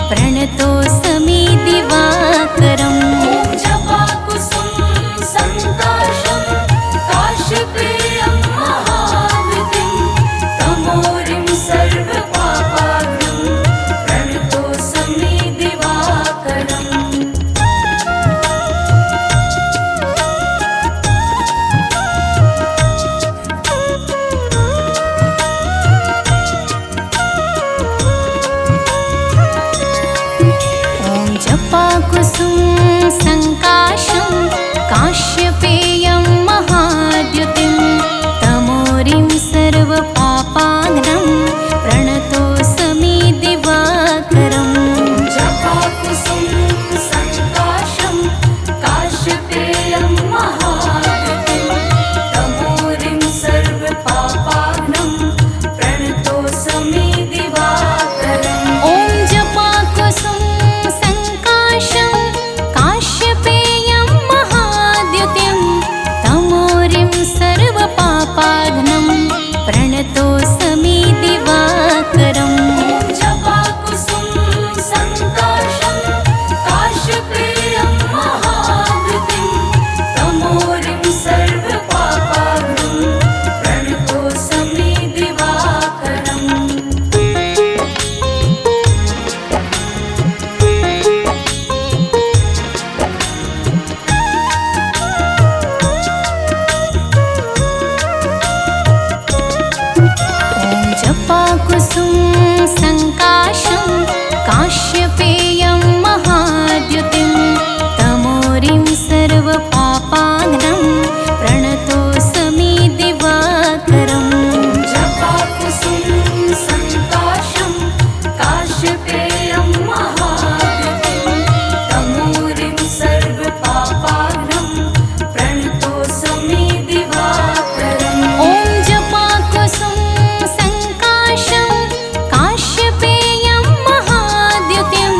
प्रणतोऽस्मि दिवाकरम्। ॐ जपाकुसुम सङ्काशं काश्यपेयं महाद्युतिं तमोरिं सर्वपापाग्नं प्रणतोऽस्मि दिवाकरम्। जपाकुसुम सङ्काशं काश्यपेयं महाद्युतिं तमोरिं सर्वपापाग्नं प्रणतोऽस्मि दिवाकरम्। जपाकुसुम सङ्काशं काश्यपेयं महाद्युतिं तमोरिं सर्वपापाग्नं प्रणतोऽस्मि दिवाकरम्। ॐ जपाकुसुम सङ्काशं काश्यपेयं महाद्युतिं तमोरिं सर्वपापाग्नं प्रणतोऽस्मि दिवाकरम्। ॐ जपाकुसुम सङ्काशं काश्यपेयं महाद्युतिं तमोरिं सर्वपापाग्नं प्रणतोऽस्मि दिवाकरम्। ॐ जपाकुसुम सङ्काशं काश्यपेयं महाद्युतिं तमोरिं सर्वपापाग्नं प्रणतोऽस्मि दिवाकरम्। जपाकुसुम सङ्काशं काश्यपेयं महाद्युतिं तमोरिं सर्वपापाग्नं प्रणतोऽस्मि दिवाकरम्। ॐ जपाकुसुम सङ्काशं काश्यपेयं महाद्युतिं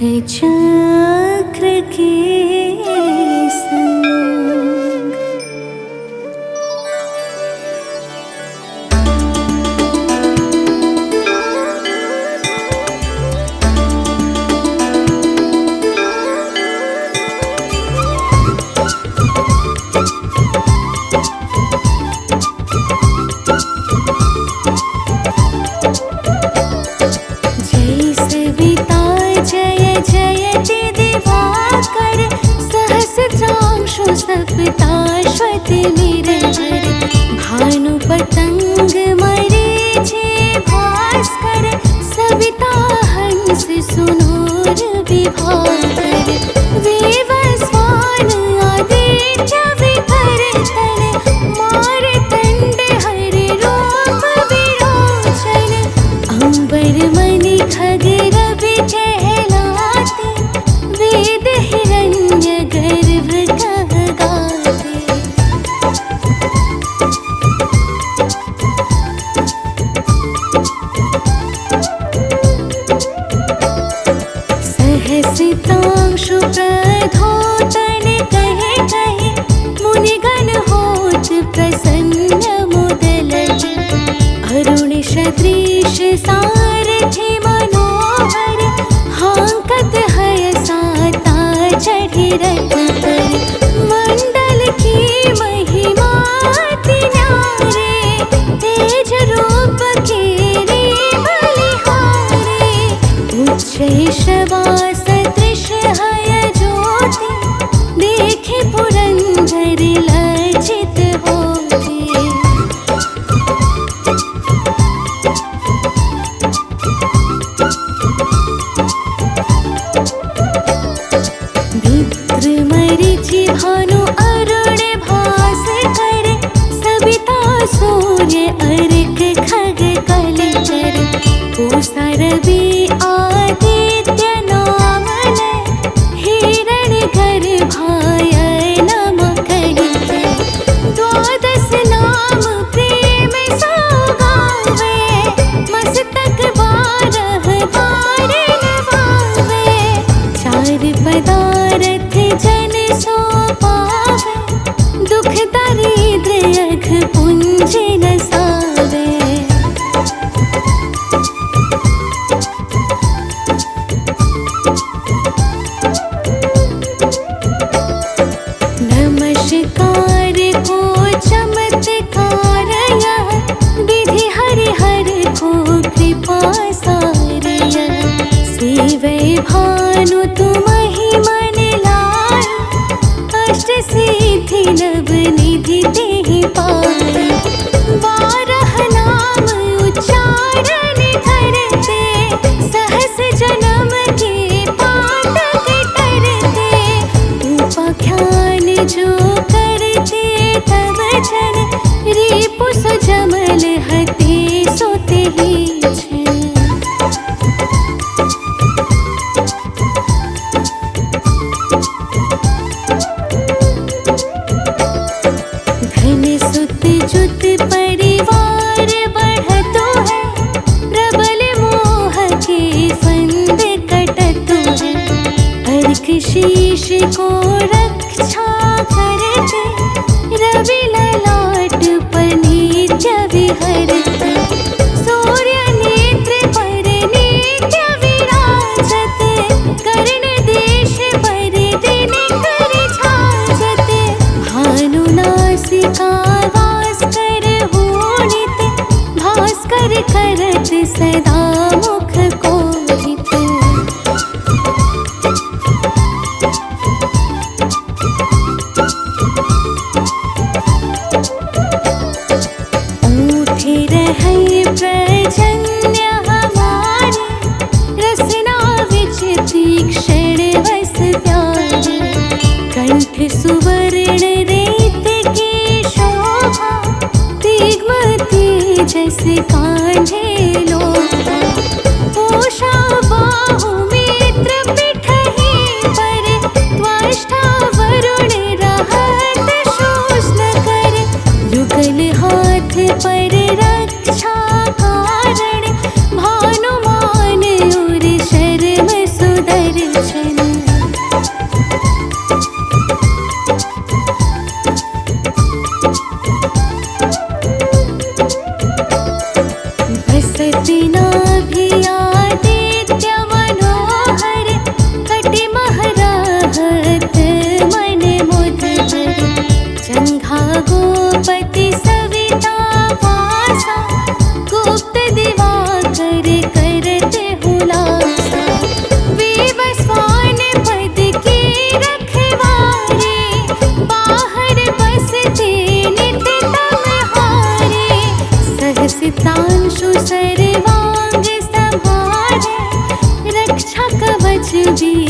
चक्र के संग। सप्ताश्वति निरंजन भानु पतंग मरीचि भास्कर सविता हंस सुनूर विभाकर वेवस्वान आदित्य विभर तन मारतंड हरि रूप विरोचन अंबर मणि खग रवि कहलाते वेद हिरण्य गर्भ सहसितांशु प्रधोतन कहे कहे मुनिगण होत प्रसन्न मुदलति अरुण सदृश सारथि मनोहर हांकत हय साता चढ़ि रथ पर मंडल की महिमा अति न्यारे तेज रूप केरे बलिहारे उच्च शवा सदृश हय ज्योति देखे पुरंदर लज्जित होते मित्र मरीचि भानु अरुण भास्कर सविता सूर्य अर्क खग कलचर पूषा रवि आदित्य नाम हिरण गर्भाय नम कहिके द्वादश नाम प्रेम सौगावे मस्तक बारह बार नवावे चार पदारथ जन सो पावे दुख दारिद्र्य अघ पुंज नसावे नमस्कार को चमत्कार यह विधि हरिहर को कृपा सार यह सेवै भानु तुमहि मन लाय अष्ट सिद्धि नव निधि देहि पाय बारह नाम उच्चारण करते सहस जन्म के पातक करते उपाख्यान जो करते तब जन रिपु सजमल हते सोते ही छन धन सुत जुत परिवार बढ़तो है प्रबल मोह के फंद कटतो है अर्क शीश को रक्षा करते रवि ललाट पर नित्य विहरते सूर्य नेत्र पर नित्य विराजते कर्ण देश पर दिन कर छाजते भानु नासिका वास कर होनित भास्कर करत सदा मुख कोहित ऊठे रहै प्रजन्य हमारे रसना विच तीक्ष्ण वस प्यारे कंठ सुवर्ण रेत की शोभा दिग्म तेजस कांझे लोभा पोषा बाहु मित्र पिठहि पर त्वष्टा वरुण रहत शोषण कर युगल हाथ पर रक्षा कारण भानुमान और शर्म सुदर्शन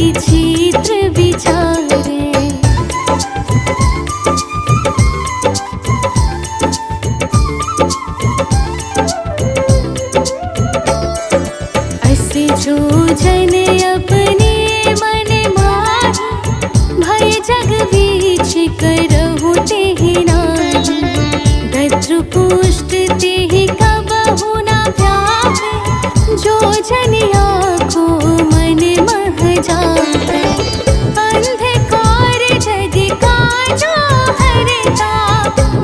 विचित्र विचारे। असे जो जन अपने मन माही, भय जग बीच करहु तेहि नाही। दद्रुपुष्ट तेहि कबहु न व्यापे, जो जनिया को मन मह जापे। अंधकार जग का जो हरता,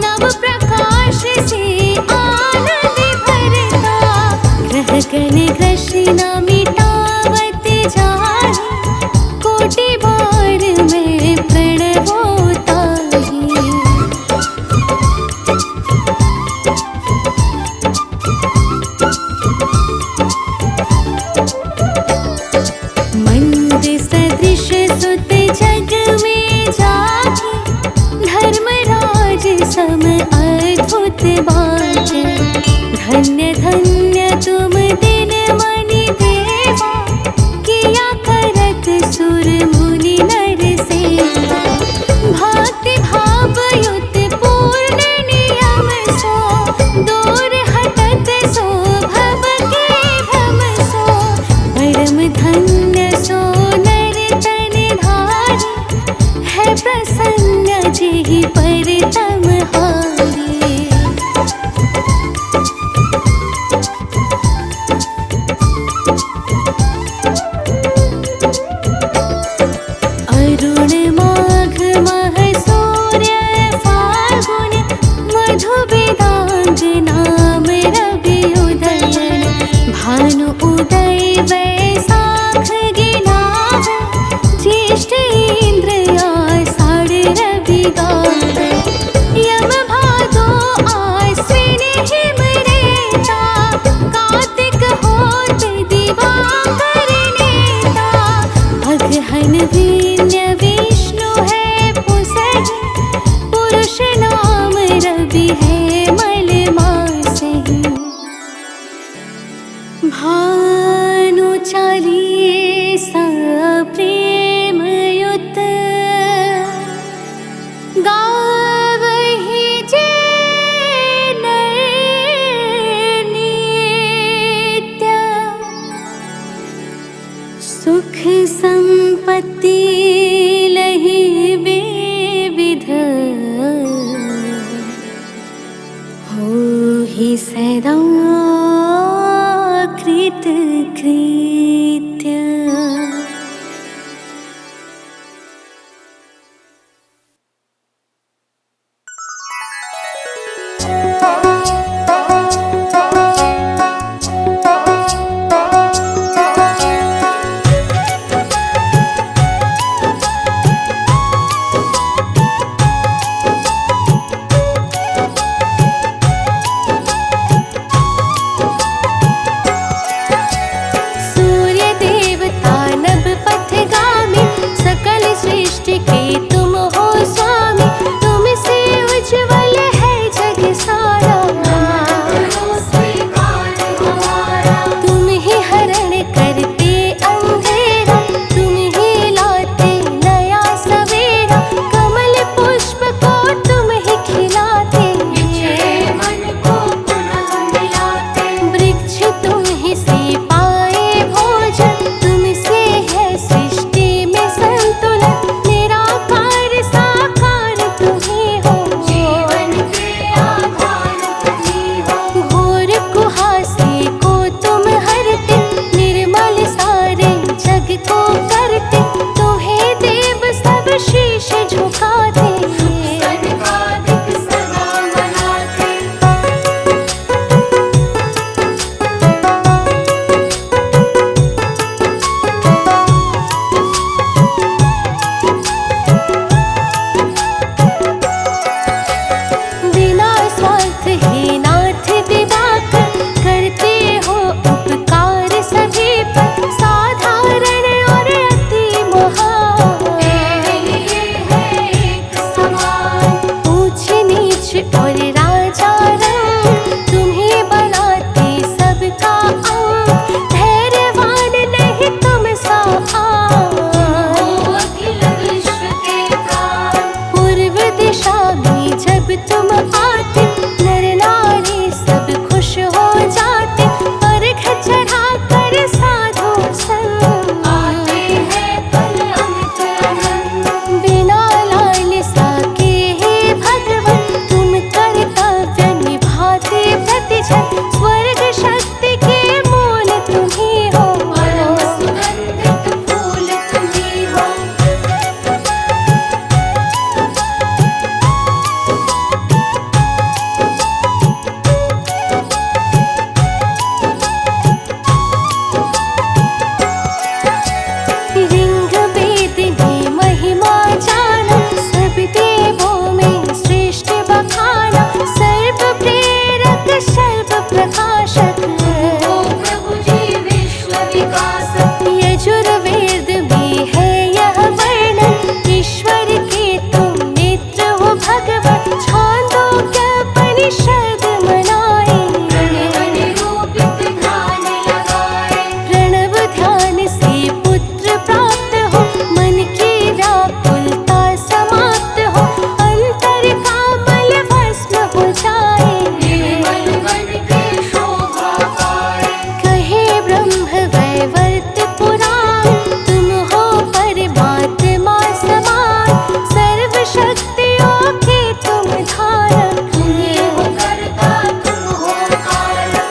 नव प्रकाश से आनंद भरता। ग्रह गण ग्रसिन न मिटावत जाहि, कोटि बार में प्रणवो ताहि। मंद सदृश सुत जग में जाहि, धर्मराज सम अद्भुत बाटे। धन्य धन्य तुम दिन मनि देवा, किया करत सुर मुनि नर सेवा। भक्ति भाव युत पूर्ण नियम सो, दूर हटत सो भव के भ्रम सो। परम धन्य सो नर तन धारी, है प्रसन्न जेहि पर तम हारी। अरुण माघ मह सूर्य फाल्गुन, मधु वेदांग नाम रवि उदयन। भानु उदय वैशाख गिनावे, ज्येष्ठ इंद्र आषाढ़ रवि गावे। यम भादो आश्विन हिम रेता, कार्तिक होत दिवाकर नेता। अगहन वीन्य विष्णु है पुसहि, पुरुष नाम रवि है मल मासहि। भानु चालीसा प्रेम युत, गावहि जे नर नित्य। सुख संपत्ति लहि विविध, होहि सदा कृत कृत्य। यजुर्वेद में है यह वर्णन, ईश्वर के तुम नेत्र हो भगवत, छांदोग्योपनिषद मनाए। निरूपित ध्यान लगाए, प्रणव ध्यान से पुत्र प्राप्त हो, मन की व्याकुलता समाप्त हो, अंतर का मल भस्म हो जाए। निर्मल वन की शोभा पाए, कहे ब्रह्म वैवर्त पुराण, तुम हो परमात्मा समान, सर्व शक्तियों के तुम धारक। तुम ये हो करता तुम हो कारण।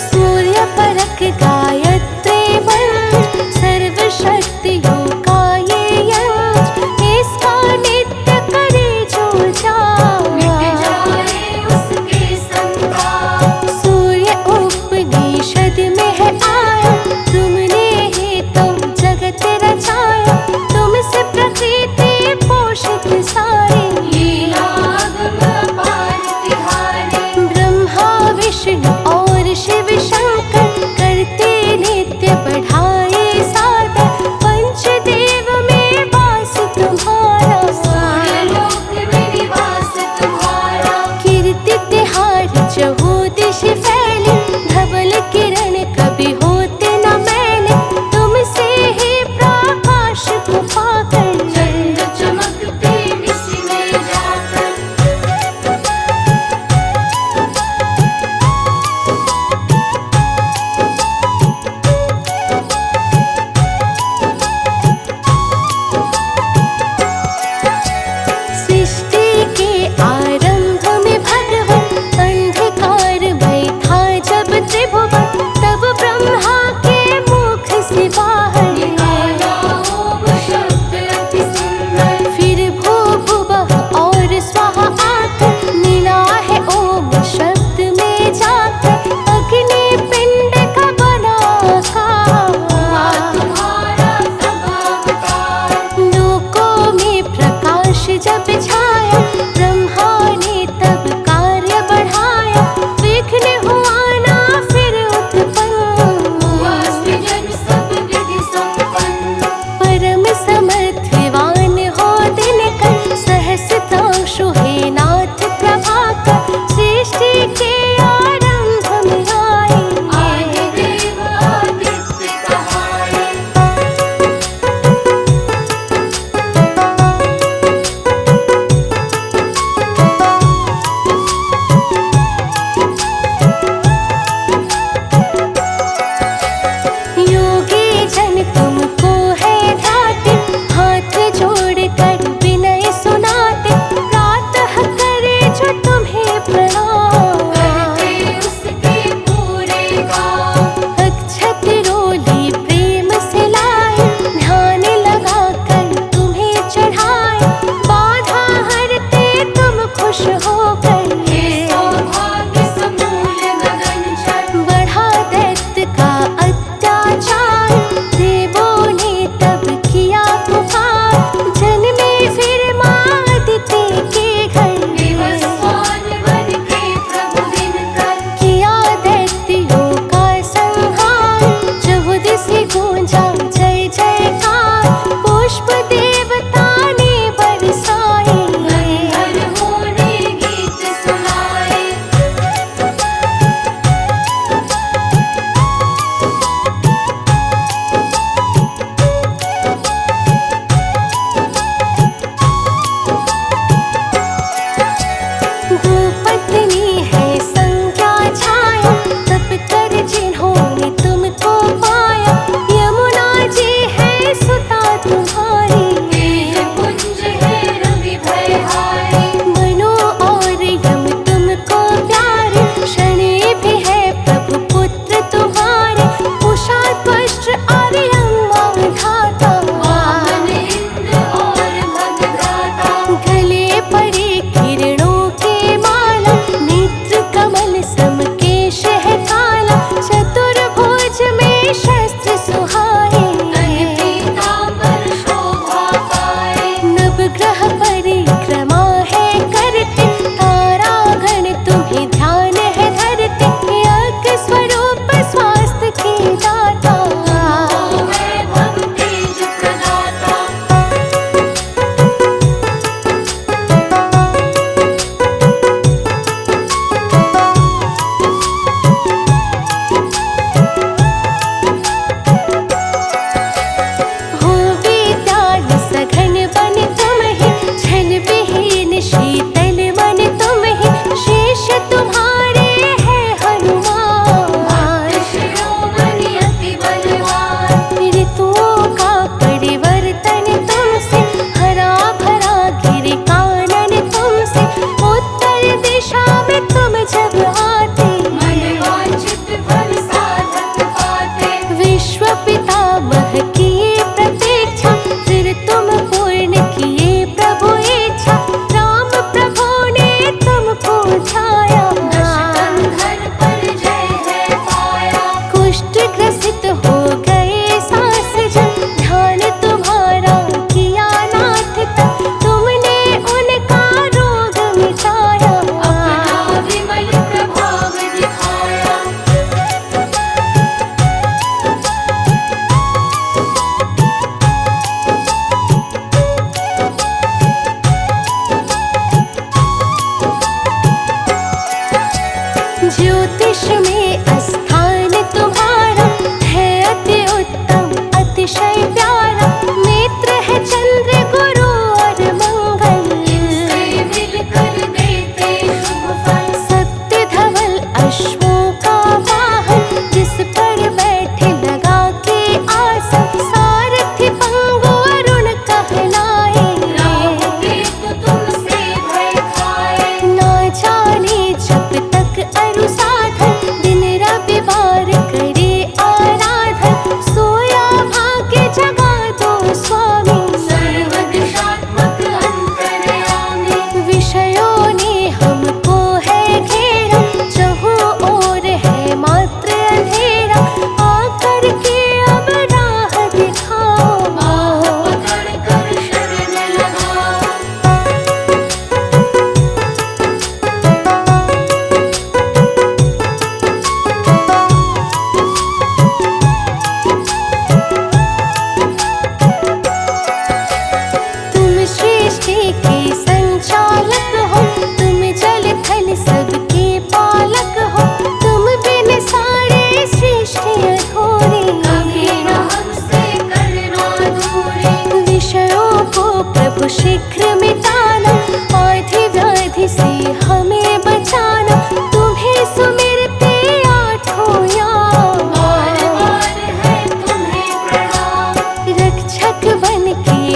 सूर्य परक गायत्री मंत्र, सर्व शक्तियों का ये यंत्र, इसका नित्य करे जो मिट जाए। जाए उसके संताप, सूर्य उपनिषद में है आया, तुमने ही तो जगत रचाया, तुमसे प्रकृति पोषित सारी। लीलागम अपार तिहारे, ब्रह्मा विष्णु और शिव शंकर, करते नित्य बढ़ाए सादर, पंचदेव में वास तुम्हारा। सूर्यलोक में निवास तुम्हारा। कीर्ति तिहार चहु दिश फैले, धवल किरण कभी होते न मैले, तुमसे ही प्रकाश को पाकर। चंद्र चमकते निश में जाकर, सृष्टि के आरंभ में भगवन, अंधकारमय था जब त्रिभुवन, तब ब्रह्मा के मुख से बाहर निकाला ओम शब्द अति सुंदर। फिर भू भुवः और स्वाहा आकर, मिला है ओम शब्द में जाकर, अग्नि पिंड का बना हुआ आकार। तुम्हारा सब अवतार, लोकों में प्रकाश जब छाया, ब्रह्मा ने तब कार्य बढ़ाया, विघ्न हुआ ना फिर उत्पन्न। हुआ सृजन सब विधि संपन्न। परम समर्थिवान हो दिनकर, सहस्त्रांशु हे नाथ प्रभाकर, सृष्टि के आरंभ में आए। आदि देव आदित्य कहाए, योगी जन तुमको है ध्याते, हाथ जोड़कर विनय सुनाते, प्रातः करे जो तुम्हें प्रणाम। करते उसके पूरे काम। अक्षत रोली प्रेम से लाए, ध्यान लगाकर तुम्हें चढ़ाए, बाधा हरते तुम खुश होकर। ये सौभाग्य समूल गगन चर, बढ़ा दैत्य का अत्याचार, देवों ने तब किया पुकार, जन्मे फिर माँ अदिति के घर। विवस्वान बन के प्रभु दिनकर, किया दैत्यों का संहार, चहुदिश गूंजा जय जयकार, पुष्प